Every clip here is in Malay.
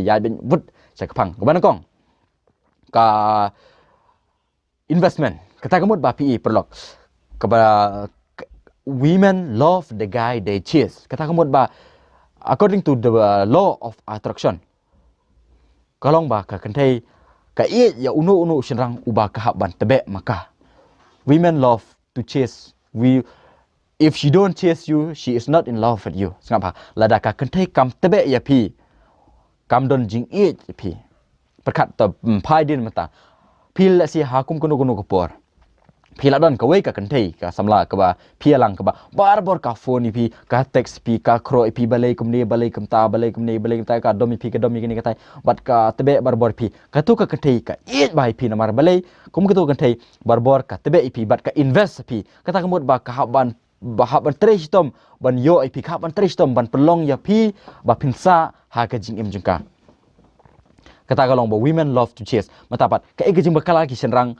ya ben vut sa kapang kaban kong ka investment kata kamut ba PE perlok kaba women love the guy they chase kata kamut ba according to the law of attraction kalong ba ka kentai ka ya unu shenrang ubah kahap ban tebe maka women love to chase if she don't chase you she is not in love with you ngapa lada ka kentai kam tebe ya pi kam don jing Ieid pi perkat ta pai din mata pil si hakum kuno kopor pila don ka wei ka kentai ka samla ka ba pialang ka ba barbor ka phone pi ka text pi ka kro pi balai kumni balai kumta balai ka domi pi ka domi kini katai bat ka tebe barbor pi ka tu ka kentai ka Ieid bai pi namar balai kum ka tu kentai barbor ka tebe pi bat ka invest pi kata kamut ba ka haban Trei Shitom ban yo pi ka ban Trei Shitom ban Pynlong ya pi ba pinsa ha ka jing im jungka kata kalong ba women love to chase matapat ka jing bakala ki senrang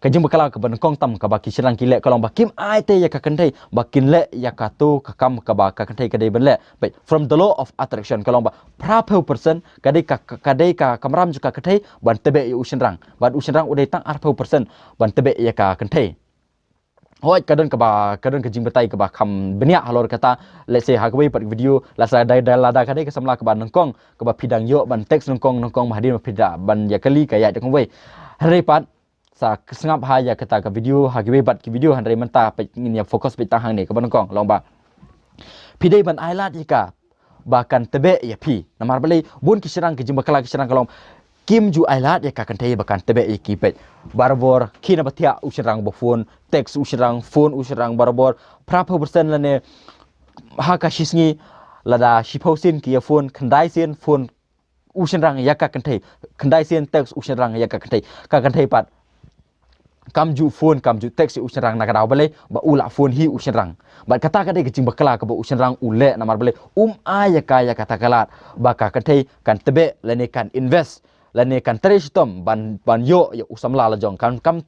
kajing bakala ka ban kong tam ka ba ki senrang ki le kalong ba kim ai te ya ka kentai ba kin le ya ka tu ka kam ka ba ka kentai ka dei ban le but from the law of attraction kalong ba prapeu person ka dei ka kamram juga kentai ban tebe u senrang ban u senrang udai tang 40% ban tebe ya ka kentai hoi kadon ka jing batai ka ba kham benia halor kata let's say hagwei pat video la sa dai lada ka dei ka samla ka ban nongkong ka ba pidang yo ban text nongkong mahadin ma pida ban ya kali ka ya jong wei hari pat sa sengap ha ya kata ka video hagwei bat ki video handai menta pe ngin ya fokus pe tang hang ni ka ban nongkong long ba pidai ban ailat ka bahkan tebe ya pi namar balai bun ki serang ki jing bakala ki serang kalong kim ju ailat ya kakan tei bakan tebe ikipet barbor kina batia usirang bo phone text usirang phone usirang barbor prapho persen lane haka shisngi lada shipausin ki phone khandai sen phone usirang ya kakan tei khandai sen text usirang ya kakan tei pat kam ju phone kam ju text usirang nakadau bale ba ula phone hi usirang ba kata ka dei kicing bakala ka ba usirang ule namar bale aya kaya kata kalat ba kakan tei kan tebe lane kan invest lane kan Trei Shitom ban yo ya usamla la jong kan kam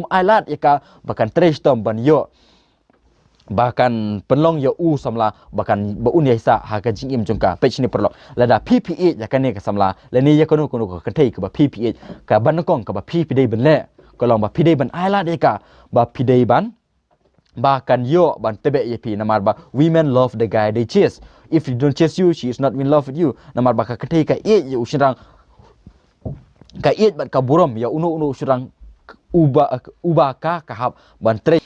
ailat ya ka bahkan Trei Shitom ban yo bahkan Pynlong ya samla bahkan ba un ya sa ha ka jing im jongka pe chini perlo lada PPA ya kan ne ka samla lane ya kono ka thei ka ba PPA ka ban kong ka ba PPA ban le ko long ba PPA ban ailat ya ka ba PPA ban bahkan yo ban tebe ya pi namar ba women love the guy they chase if you don't chase you she is not in love with you namar ba ka thei ka ya usirang ka Ieid bat ka buram ya unu surang uba ka kahap ban Trei